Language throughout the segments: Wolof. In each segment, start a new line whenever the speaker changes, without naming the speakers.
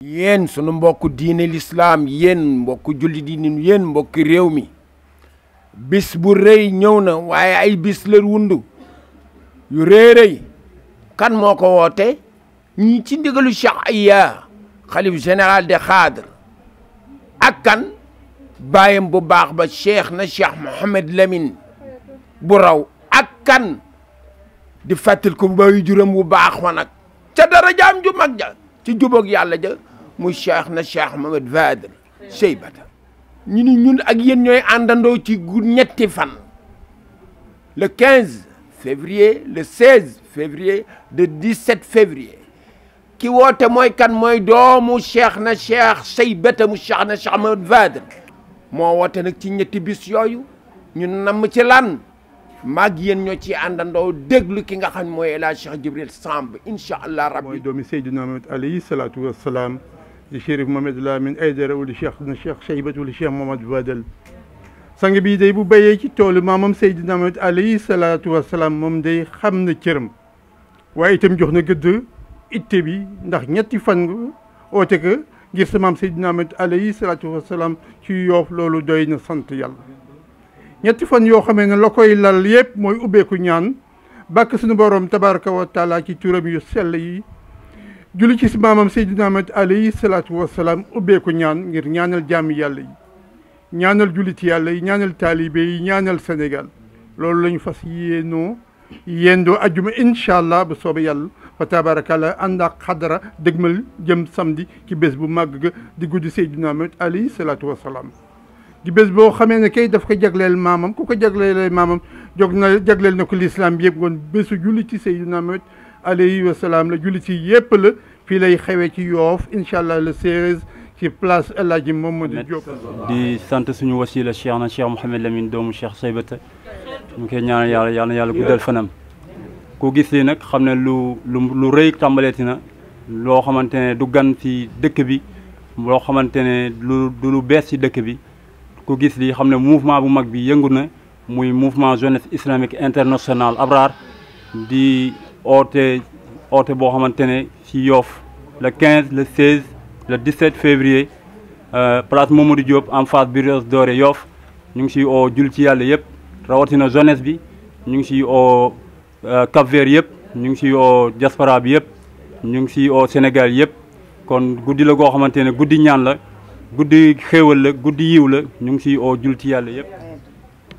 yéen sunu mbokku diine l'islam yéen mbokku julli diine yéen mbokki réew mi bis bu rëy ñëw na waaye ay bis la wundu yu rëy kan moo ko woote ñi ci ndigalu Cheikh Aya xalif général de Khadr ak kan bàyyam bu baax ba cheikh na Cheikh Mouhamed Lamine bu raw ak kan di fàttal ko bayu juróom bu baax wa nag ca darajaam ju mag ja ci jubóog yàlla ja muy cheikh na Cheikh Mohamed Fadel Cheybata ñu ni ñun ak yéen ñooy àndandoo ci ñetti fan le 15 février le 16 février le 17 février ki woote mooy kan mooy doomu cheikh na Cheikh Cheybata mu cheikh na Cheikh Mohamed Fadel moo woote nag ci ñetti bis yooyu ñun namm ci lan maag yéen ñoo ci àndandoo déglu ki nga xam mooy El Hadj Cheikh Djibril Samb incha allah rabbi
mooy doomi Seydina Mohamed alayhi salaatu wassalaam di Chérif Mohamed Lamine Aydara wala cheikh na Cheikh Cheybata wala Cheikh Mohamed Fadel sang bii day bu béyee ci toolu maamam Seydina Mohamed alayhi salaatu wassalaam moom day xam na cëram waaye itam jox na gëdd itte bi ndax ñetti fan nga oote ko ngir sa maam Seydina Mohamed alayhi salaatu wassalaam ci Yoof loolu doy na sant yàlla ñetti fan yoo xamee ne la koy lal yëpp mooy ubbeeku ñaan bàkk suñu borom tabaraka wa taala ci turam yu sell yi julli ci si maamam Seydina Mohamed alayhi salaatu wassalaam ubbeeku ñaan ngir ñaanal jaami yàlla yi ñaanal julliti yàlla yi ñaanal taalibe yi ñaanal Sénégal loolu la ñu fas yéendoo ajjuma incha allah bu soobee yàlla fa tabarakallah ànd ak xadara dëgmal jëm samedi ci bés bu màgg ga di guddi Seydina Mohamed alayhi salaatu wassalaam di bés boo xamee ne kay daf ko jagleel maamam ku ko jagleel maamam jagleel na ko l'islam bi yëpp ngoon bésu julli ci Seydina Mohamed alayhi wa salaam la julli ci yëpp la fii lay xewee ci Yoof incha allah le 16 ci place El Hadji Mamadou Diop.
di sant suñu wasila cheikh na Cheikh Mouhamed Lamine doomu Cheikh Cheybata ñu koy ñaanal yàlla yal na yàlla guddal fanam ku gis lii nag xam ne lu rëy tàmbaleeti na loo xamante ne du gan ci dëkk bi loo xamante ne lu bees ci dëkk bi ku gis lii xam ne mouvement bu mag bi yëngu na muy mouvement jeunesse islamique international Abrar di oote boo xamante ne ci Yoof le 15 le 16 le 17 février place Mamadou Diop en face Brioche Dorée Yoof ñu ngi siy oo jul ci yàlla yëpp rawatina jeunesse bi ñu ngi siy oo Cap-Vert yëpp ñu ngi siy oo diaspora bi yëpp ñu ngi siy oo Sénégal yëpp kon guddi la goo xamante ne guddi ñaan la guddi xéewal la guddi yiw la ñu ngi siy oo jul ci yàlla yëpp.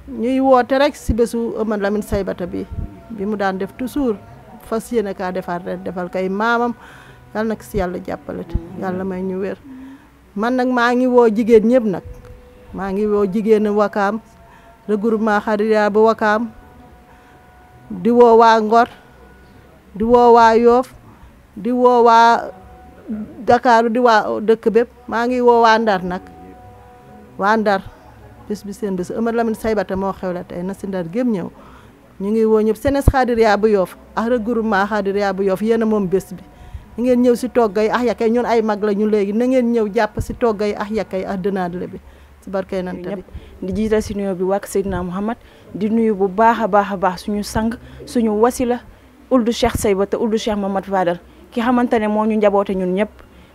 ñuy woote rek si bésu Mohamed Lamine Cheybata bi mu daan def toujours fas yéene kaa defaat ren defal kay maamam yàlla nag si yàlla jàppale yàlla may ñu wér man nag maa ngi woo jigéen ñëpp nag maa ngi woo jigéen Wakaam regroupement Xadira bu Wakaam di woo waa Ngor di woo waa Yoof di woo waa Dakar di waa dëkk bépp maa ngi woo waa Ndar nag waa Ndar bés bi seen bés Mohamed Lamine Cheybata moo xewle tey na si Ndar gém ñëw ñu ngi woo ñëpp senes Xadira bu Yoof ak regroupement Xadira bu Yoof yéen a moom bés bi na ngeen ñëw si toggay ak yakay ñun ay mag la ñu léegi na ngeen ñëw jàpp si toggay ak yakay ak dënaadle bi si barkay nante bi
di jiital si nuyoo bi wàkk Seydina Mohamed di nuyu bu baax a baax suñu sang suñu wasila uldu Cheikh Cheybata uldu Cheikh Mohamed Fadel ki xamante ne moo ñu njaboote ñun ñëpp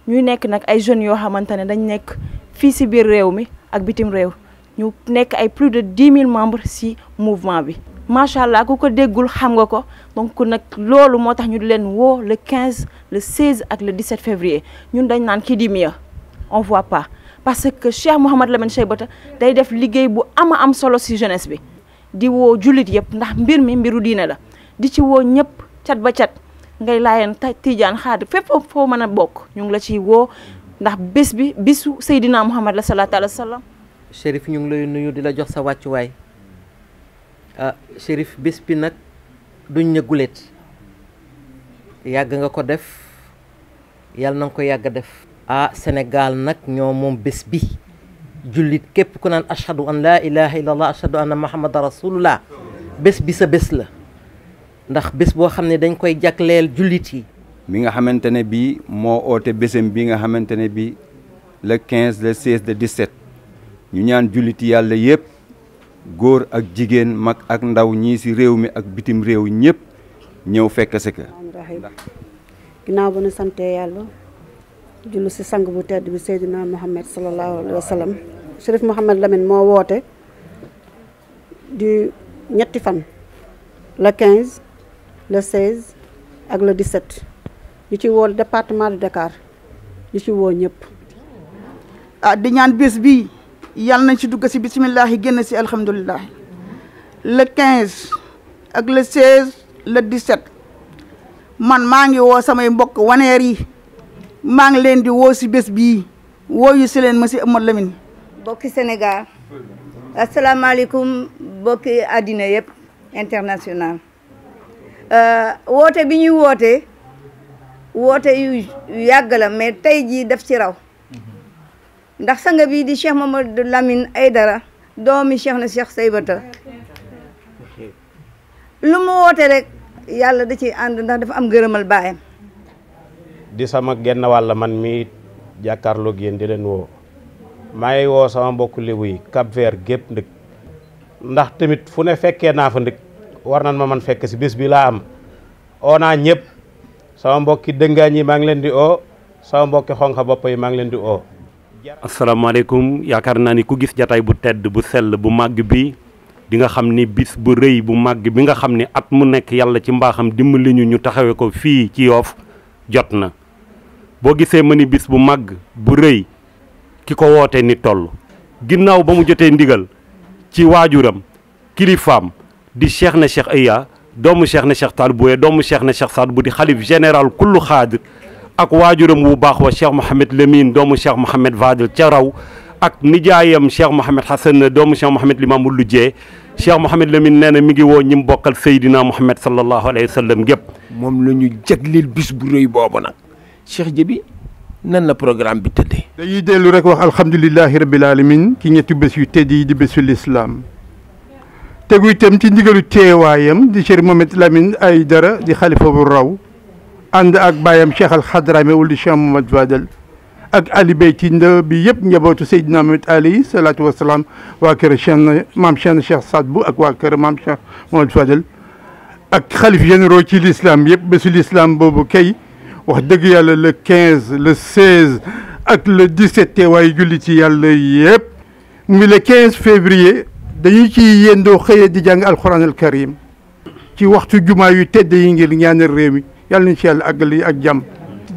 ñuy nekk nag ay jeunes yoo xamante ne dañ nekk fii si biir réew mi ak bitim réew ñu nekk ay plus de 10 000 membres si mouvement bi macha allah ku ko déggul xam nga ko donc nag loolu moo tax ñu di leen woo le 15 le 16 ak le 17 février ñun dañ naan qui dit mieux on voit pas parce que Cheikh Mohamed Lamine Cheybata day def liggéey bu am solo si jeunesse bi di woo jullit yëpp ndax mbir mi mbiru diine la di ci woo ñëpp cat ba cat ngay laayeen Tijaan Xaadir fépp foo mën a bokk ñu ngi la ciy woo ndax bés bi bisu Seydina Mohamed la salaatu alayhi wa sallam.
Chérif ñu ngi lay nuyu di la jox sa wàccuwaay Chérif bés bi nag duñ ne guléet yàgg nga ko def yàlla na nga ko yàgg def. Sénégal nag ñoo moom bés bi jullit képp ku naan ashhadu an laa ilaha illallah ashhadu anna muhammad rasulullah bés bi sa bés la ndax bés boo xam ne dañ koy jagleel jullit yi.
mi nga xamante ne bii moo oote bésam bi nga xamante ne bii le 15 le 16 le 17 ñu ñaan julliti yàlla yëpp góor ak jigéen mag ak ndaw ñii si réew mi ak bitim réew ñëpp ñëw fekk si ka.
ginnaaw ba nu sante yàlla jullu si sang bu tedd bi Seydina Muhammad sallallahu alayhi wa sallam. Chérif Mouhamed Lamine moo woote di ñetti fan le 15 le 16 ak le 17 ñu ci woo département de Dakar ñu ci woo ñëpp.
di ñaan bés bi yàlla nañ ci dugg si bisimilah yi génn si alhamdulilah le 15 ak le 16 le 17 man maa ngi woo samay mbokk waneer yi maa ngi leen di woo si bés bii wooyu si leen ma si Mouhamed Lamine.
bokki Sénégal asalaamaaleykum bokki àddina yëpp international woote bi ñuy woote yu yàgg la mais tey jii def ci raw ndax sanga bi di Cheikh Mamadou Lamine Aidara doomi Cheikh na Cheikh Saybata lu mu woote rek yàlla da ciy ànd ndax dafa am gërëmal baayam
di sama genn wàll man mi jàkkaarloog yéen di leen woo maa ngi woo sama mbokku lébu yi Cap Vert gépp ndëkk ndax tamit fu ne fekkee naa fa ndëkk war nan ma man fekk si bés bi laa am oo naa ñëpp sama mbokki dëngaañ yi maa ngi leen di oo sama mbokki xonxa bopp yi maa ngi leen di oo.
asalaamaaleykum yaakaar naa ni ku gis jataay bu tedd bu sell bu màgg bi di nga xam ni bis bu rëy bu màgg bi nga xam ni at mu nekk yàlla ci mbaaxam dimbali ñu taxawee ko fii ci Yoff jot na boo gisee ma ni bis bu màgg bu rëy ki ko wootee ni toll ginnaaw ba mu jotee ndigal ci waajuram kilifaam di Cheikh na Cheikh Iya doomu Cheikh na Cheikh Tall Bouye doomu Cheikh na Cheikh Saad bu di xalif général kullu xaadir ak waajuram wu baax wa Cheikh Mouhamed Lamine doomu Cheikh Mouhamed Fadil ca raw ak nijaayam Cheikh Mouhamed Hassan doomu Cheikh Mouhamed Limamou Lujjee Cheikh Mouhamed Lamine nee na mi ngi woo ñi mu bokkal Seydina Mouhamed sallallahu alayhi wa sallam gépp
moom la ñu jagleel bis bu rëy boobu nag Cheikh Jibi nan la programme bi tëddee.
dañuy dellu rek wax alhamdulilahi rabbil alamin ci ñetti bés yu tedd yi di bésu lislaam tegu itam ci ndigalu teewaayam di Cheikh Mouhamed Lamine Aidara di xalifa bu raw ànd ak baayam Cheikh Al Hadrami wul di Cheikh Mohamad Fadel ak ali beyti bi yëpp njabootu Seydina Muhammad alayhi salaatu wasalaam waa kër maam Cheikh Saad Bou ak waa kër maam Cheikh Mohamad Fadel ak xalif généraux ci l'islam yëpp bésu l'islam boobu kay wax dëgg yàlla le 15 le 16 ak le 17 teewaayu julli ci yàlla yëpp mu ngi le 15 février dañuy ci yendoo xëyee di jàng alquran al karim ci waxtu jumaa yu tedd yi ngir ñaanal réew mi yàlla nañ ci yàlla àggali ak jàmm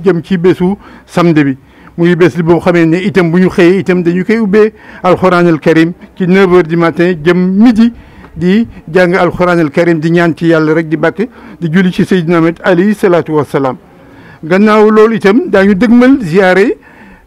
jëm ci bésu samedi bi muy bés li boo xamee ne itam bu ñu xëyee itam dañu koy ubbee alquran al karim ci 9h du matin jëm midi di jàng alquran al karim di ñaan ci yàlla rek di bàkk di julli ci Seydina Muhammad alayhi salaatu wassalaam gannaaw loolu itam daañu dëgmal ziare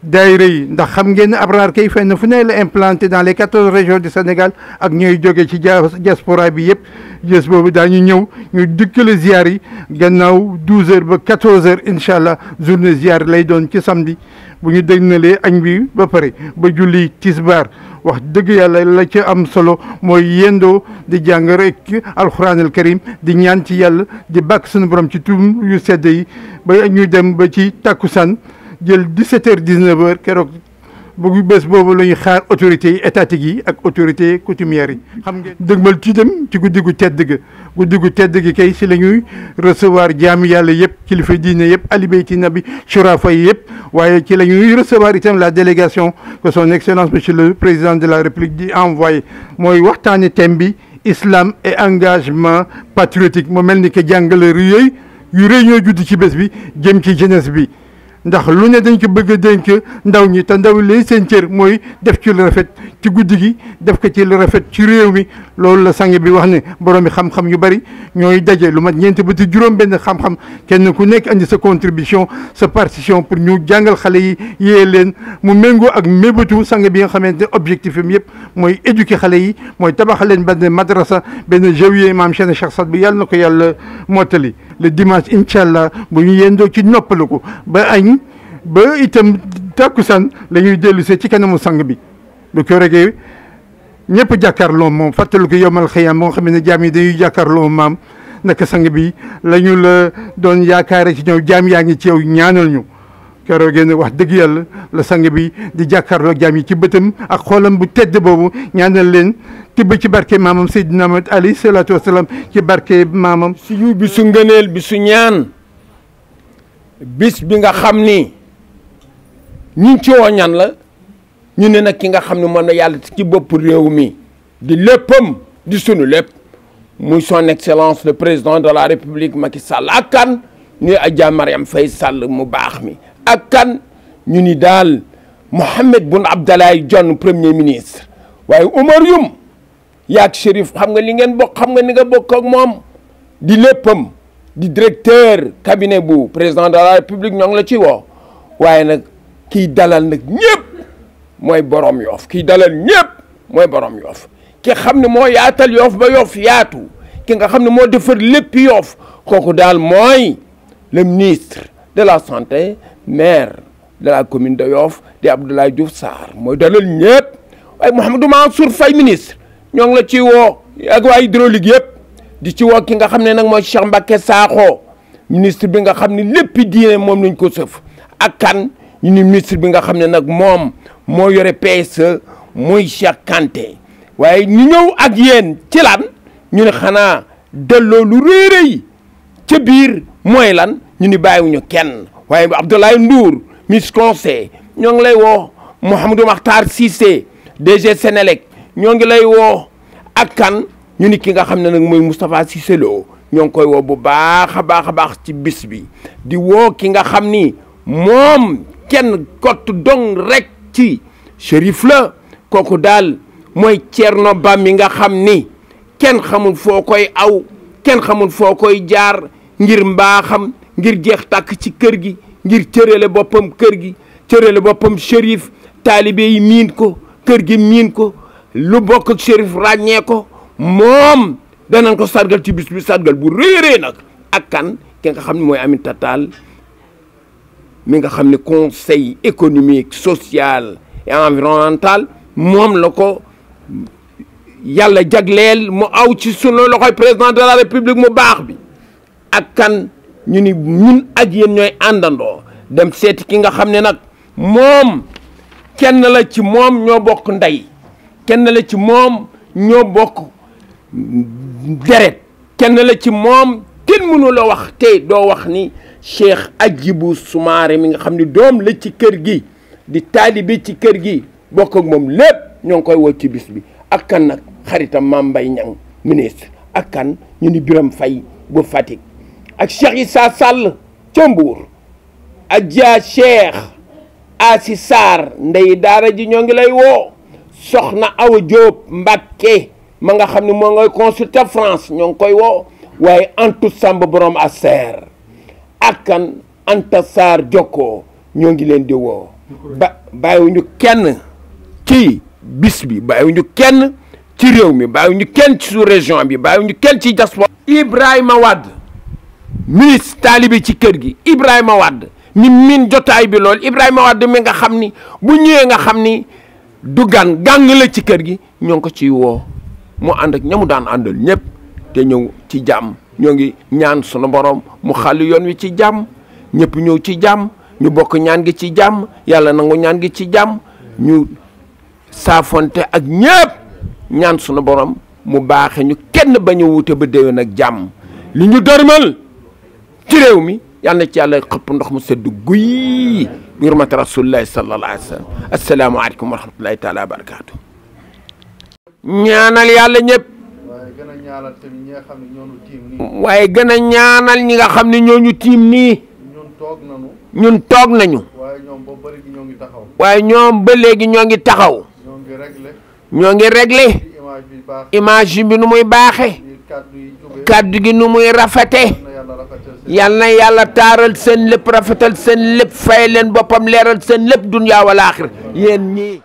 daayira yi ndax xam ngeen ne Abraar kay fenn fu ne la implanté dans les 14 régions du Sénégal ak ñooy jóge ci diaspora bi yëpp gës boobu daañu ñëw ñu dikkale ziar yi gannaaw 12h ba 14h incha allah journée ziar lay doon ci samedi bu ñu dégnalee añ bi ba pare ba julli tisbaar wax dëgg yàlla la ca am solo mooy yendoo di jàng rek alquran al karim di ñaan ci yàlla di bàkk suñu borom ci tuum yu sedd yi ba ñu dem ba ci takkusaan jël 17h 19h keroog bu bés boobu la ñuy xaar autorités yi étatiques yi ak autorités coutumières yi. xam ngeen dëgmal ci dem ci guddi gu tedd ga guddi gu tedd gi kay si la ñuy recevoir jaami yàlla yëpp kilifa diine yëpp ali beyti nabi shurafa yi yëpp waaye ci la ñuy recevoir itam la délégation que son excellence monsieur le président de la république di envoyé mooy waxtaane thème bi islam et engagement patriotique mu mel ni que jàngale yu rëy ñoo judd ci bés bi jëm ci jeunesse bi. ndax lu ne dañ ko bëgg a dénk ndaw ñi te ndaw li seen cër mooy def ci lu rafet ci guddi gi def ko ci lu rafet ci réew mi loolu la sang bi wax ne borom bi xam-xam yu bari ñooy daje lu mat ñeenti ba ci juróom-benn xam-xam kenn ku nekk andi sa contribution sa partition pour ñu jàngal xale yi yee leen mu méngoo ak mébatu sang bi nga xamante ne objectif am yëpp mooy éduquer xale yi mooy tabax leen benn madrasa benn jawiye maam Cheikh Saad bi yàlla na ko yàlla mottali le dimanche incha allah bu ñu yendoo ci noppalu ko ba añ ba itam takkusaan la ñuy dellu see ci kanamu sang bi bu ko regee ñëpp jàkkaarloo moom fàttalu ko yomal xëyam moo xam ne jaam yi dañuy jàkkaarloo maam naka sang bi la ñu la doon yaakaare ci ñëw jaam yaa ngi ci yow ñaanal ñu keroogee ne wax dëgg yàlla la sang bi di jàkkaarloo jaam yi ci bëtam ak xoolam bu tedd boobu ñaanal leen tibb ci barke maamam Seydina Muhammad alayhi salaatu wasalaam ci barke maamam
suñu bisu ngëneel bisu ñaan bis bi nga xam ni ñi ci woo ñan la ñu ne nag ki nga xam ne moom la yàlla ci bopp réew mi di léppam di sunu lépp muy son excellence le président de la république Macky Sall ak kan ñuy Adja Mariam Faye Sall mu baax mi ak kan ñu ni daal Mohamed Boun Abdallah Dionne premier ministre waaye Oumar Youm yaag Chérif xam nga li ngeen bokk xam nga ni nga bokk ak moom di léppam di directeur cabinet bu président de la république ñoo ngi la ci woo waaye nag kiy dalal nag ñëpp mooy borom Yoff kiy dalal ñëpp mooy borom Yoff ki xam ne moo yaatal Yoff ba Yoff yaatu ki nga xam ne moo defar lépp Yoff kooku daal mooy le ministre de la santé maire de la commune de Yoff di Abdoulaye Diouf Sarr mooy dalal ñëpp waaye Mouhamadou Mansour Faye ministre ñoo ngi la ci woo ak waa hydraulique yëpp di ci woo ki nga xam ne nag mooy Cheikh Mbacké Sakho ministre bi nga xam ne lépp diine moom lañ ko sëf ak kan ñu ni ministre bi nga xam ne nag moom moo yore PSE muy Cheikh Kanté waaye ñu ñëw ak yéen ci lan ñu ne xanaa delloo lu réeréy ca biir mooy lan ñu ni bàyyiwuñu kenn waaye Abdoulaye Ndour ministre conseil ñoo ngi lay woo Mouhamadou Makhtar Cissé DG Sénélec ñoo ngi lay woo ak kan ñu ni ki nga xam ne nag mooy Moustapha Cissé Lo ñoo ngi koy woo bu baax a baax ci bis bi di woo ki nga xam ni moom kenn kott dong rek ci Chérif la kooku daal mooy Thierno Ba mi nga xam ni kenn xamul foo koy aw kenn xamul foo koy jaar ngir mbaaxam ngir jeex tàkk ci kër gi ngir cërale boppam kër gi cërale boppam Chérif taalibe yi miin ko kër gi miin ko lu bokk ak Chérif ràññee ko moom danañ ko sargal ci bis bi sargal bu réeree nag ak kan ki nga xam ne mooy Aminata Tall mi nga xam ne conseil économique social et environnemental moom la ko yàlla jagleel mu aw ci sunu loxoy président de la république mu baax bi ak kan ñu ni ñun ak yéen ñooy àndandoo dem seeti ki nga xam ne nag moom kenn la ci moom ñoo bokk ndey kenn la ci moom ñoo bokk deret kenn la ci moom kenn mënu la wax te doo wax ni Cheikh Hadjibou Soumaré mi nga xam ne doom la ci kër gi di taalibe ci kër gi bokk ak moom lépp ñoo ngi koy woo ci bis bi ak kan nag xaritam Mame Mbaye Niang ministre ak kan ñu ni Birame Faye bu Fatick ak Cheikh Issa Sall ca Mbour Adja Cheikh Asi Sarr ndey daara ji ñoo ngi lay woo soxna Awa Diop Mbacké ma nga xam ne moo ngay consulter France ñoo ngi koy woo waaye Antou Samb borom Aser ak kan Anta Sarr Jokko ñoo ngi leen di woo bàyyiwuñu kenn ci bis bi bàyyiwuñu kenn ci réew mi bàyyiwuñu kenn ci sous région bi bàyyiwuñu kenn ci diaspora Ibrahima Wade ministre taalibe ci kër gi Ibrahima Wade ni min jotaay bi lool Ibrahima Wade mi nga xam ni bu ñëwee nga xam ni du gan gàng la ci kër gi ñoo ngi ko ciy woo mu ànd ak ñamu daan àndal ñëpp te ñëw ci jàmm ñoo ngi ñaan sunu borom mu xàll yoon wi ci jàmm ñëpp ñëw ci jàmm ñu bokk ñaan gi ci jàmm yàlla nangu ñaan gi ci jàmm ñu saafonte ak ñëpp ñaan sunu borom mu baaxe ñu kenn bañ a wuute ba déwén ak jàmm li ñu dërmal ci réew mi yàlla na ci yàlla xëpp ndox mu sedd guy bi hurmati rasulillahi sallallahu alayhi wa sallam assalaamu aleykum wa rahmatullahi taala wa barakatuh ñaanal yàlla ñëpp waaye gën a ñaanal ñi nga xam ne ñooñu tiim nii ñun toog nañu waaye ñoom ba léegi ñoo ngi taxaw ñoo ngi réglé image bi nu muy baaxe kàddu gi nu muy rafete yal na yàlla taaral seen lépp rafetal seen lépp fay leen boppam leeral seen lépp dunya wal aaxira yéen ñii